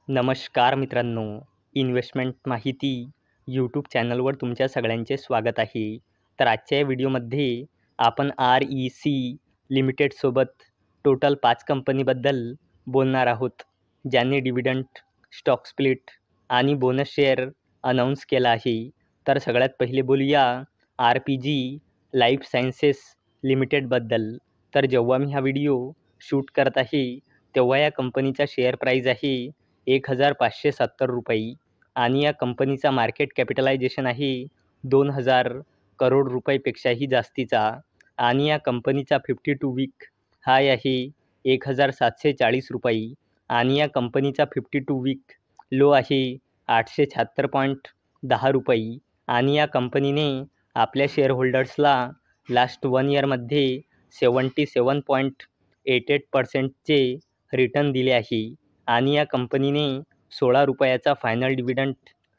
नमस्कार मित्रांनो, इन्व्हेस्टमेंट माहिती यूट्यूब चॅनलवर तुमच्या सगळ्यांचे स्वागत आहे. तर आजच्या या व्हिडिओमध्ये आपण REC लिमिटेडसोबत टोटल 5 कंपनीबद्दल बोलणार आहोत, ज्यांनी डिव्हिडंड, स्टॉक स्प्लिट आणि बोनस शेअर अनाऊन्स केला आहे. तर सगळ्यात पहिले बोलूया RPG लाईफ सायन्सेस लिमिटेडबद्दल. तर जेव्हा मी हा व्हिडिओ शूट करत आहे, तेव्हा या कंपनीचा शेअर प्राईज आहे ₹1,570 आणि या कंपनीचा मार्केट कॅपिटलायझेशन आहे 2,000 करोड रुपयापेक्षाही जास्तीचा आणि या कंपनीचा 52 वीक हाय आहे ₹1,740 आणि या कंपनीचा 52 वीक लो आहे ₹876.10 आणि या कंपनीने आपल्या शेअरहोल्डर्सला लास्ट 1 इयरमध्ये 77.88%चे रिटर्न दिले आहे आणि या कंपनीने ₹16 फायनल डिव्हिडंड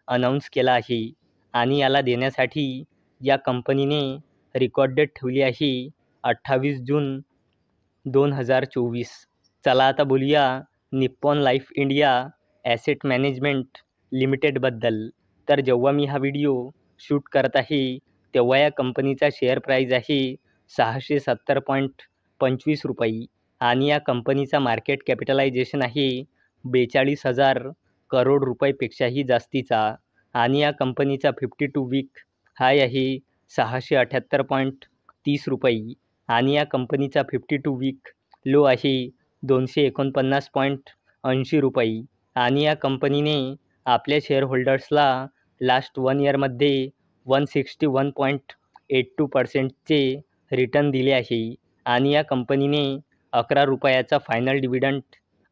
अनाऊन्स केला आहे आणि याला देण्यासाठी या कंपनीने रेकॉर्ड डेट ठेवली आहे 28 जून 2024. चला आता बोलूया Nippon life India asset management लिमिटेडबद्दल. तर जेव्हा मी हा व्हिडिओ शूट करत आहे, तेव्हा या कंपनीचा शेअर प्राईज आहे ₹670.25 आणि या कंपनीचा मार्केट कॅपिटलायझेशन आहे 42,000 करोड रुपयापेक्षाही जास्तीचा आणि या कंपनीचा 52 वीक हाय आहे ₹678.30 आणि या कंपनीचा 52 वीक लो आहे ₹249.80 आणि या कंपनीने आपल्या शेअरहोल्डर्सला लास्ट 1 इयरमध्ये 161.82%चे रिटर्न दिले आहे आणि या कंपनीने ₹11 फायनल डिव्हिडंड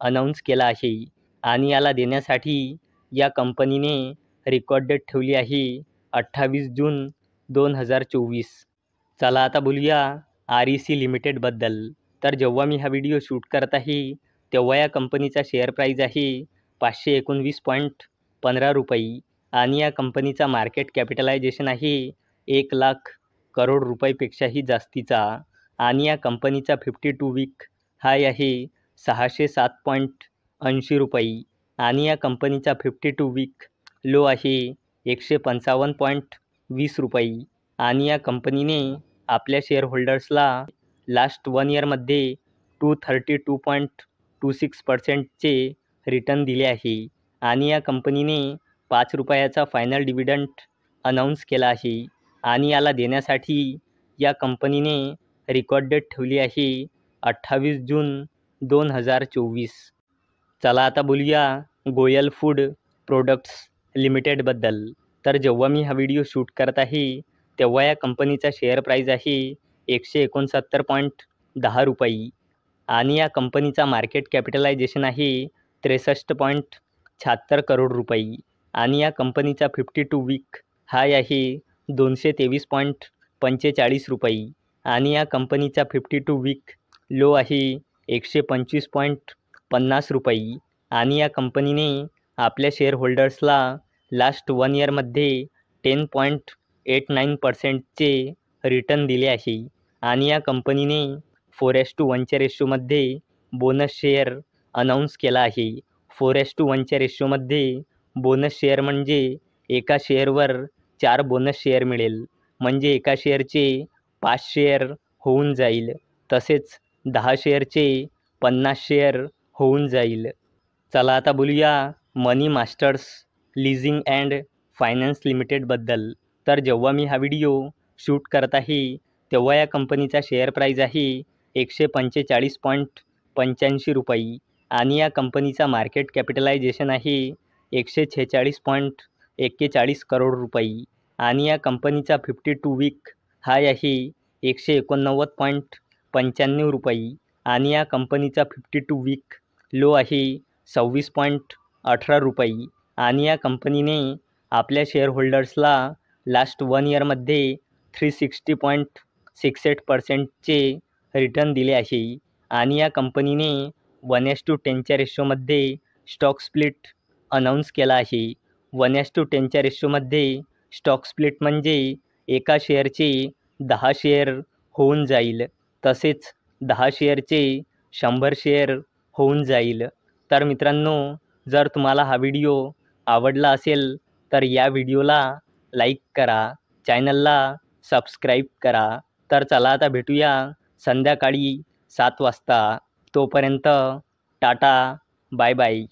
अनाऊन्स केला आहे आणि याला देण्यासाठी या कंपनीने रेकॉर्ड डेट ठेवली आहे 28 जून 2024. चला आता बोलूया REC लिमिटेडबद्दल. तर जेव्हा मी हा व्हिडिओ शूट करत आहे, तेव्हा या कंपनीचा शेअर प्राईज आहे ₹519.15 आणि या कंपनीचा मार्केट कॅपिटलायझेशन आहे 1,00,000 करोड रुपयापेक्षाही जास्तीचा आणि या कंपनीचा 52 वीक हाय आहे ₹607.80 आणि या कंपनीचा 52 वीक लो आहे ₹155.20 आणि या कंपनीने आपल्या शेअरहोल्डर्सला लास्ट 1 इयरमध्ये 232.26%चे रिटर्न दिले आहे आणि या कंपनीने ₹5 फायनल डिव्हिडंड अनाऊन्स केला आहे आणि याला देण्यासाठी या कंपनीने रेकॉर्ड डेट ठेवली आहे 28 जून 2024. चला आता बोलूया गोयल फूड प्रोडक्ट्स लिमिटेडबद्दल. तर जेव्हा मी हा व्हिडिओ शूट करत आहे, तेव्हा या कंपनीचा शेअर प्राईज आहे ₹169.10 आणि या कंपनीचा मार्केट कॅपिटलायझेशन आहे 63.76 करोड रुपये आणि या कंपनीचा 52 वीक हाय आहे ₹223.45 आणि या कंपनीचा 52 वीक लो आहे ₹125.50 आणि या कंपनीने आपल्या शेअरहोल्डर्सला लास्ट 1 इयरमध्ये 10.89%चे रिटर्न दिले आहे आणि या कंपनीने 4:1च्या रेशोमध्ये बोनस शेअर अनाऊन्स केला आहे. 4:1च्या रेशोमध्ये बोनस शेअर म्हणजे एका शेअरवर 4 बोनस शेअर मिळेल, म्हणजे एका शेअरचे 5 शेअर होऊन जाईल, तसेच 10 शेअरचे 50 शेअर होऊन जाईल. चला आता बोलूया मनी मास्टर्स लीजिंग अँड फायनान्स लिमिटेडबद्दल. तर जेव्हा मी हा व्हिडिओ शूट करत आहे, तेव्हा या कंपनीचा शेअर प्राईज आहे ₹145.85 आणि या कंपनीचा मार्केट कॅपिटलायझेशन आहे ₹146.41 करोड रुपये आणि या कंपनीचा 52 वीक हाय आहे ₹189.95 आणि या कंपनीचा 52 वीक लो आहे ₹26.18 आणि या कंपनीने आपल्या शेअरहोल्डर्सला लास्ट 1 इयरमध्ये 360.68%चे रिटर्न दिले आहे आणि या कंपनीने 1:10च्या रेशोमध्ये स्टॉक स्प्लिट अनाऊन्स केला आहे. 1:10च्या रेशोमध्ये स्टॉक स्प्लिट म्हणजे एका शेअरचे 10 शेअर होऊन जाईल, तसेच 10 शेअरचे 100 शेअर होऊन जाईल. तर मित्रांनो, जर तुम्हाला हा व्हिडिओ आवडला असेल तर या व्हिडिओला लाईक करा, चॅनलला सबस्क्राईब करा. तर चला आता भेटूया संध्याकाळी 7 वाजता. तोपर्यंत टाटा, बाय बाय.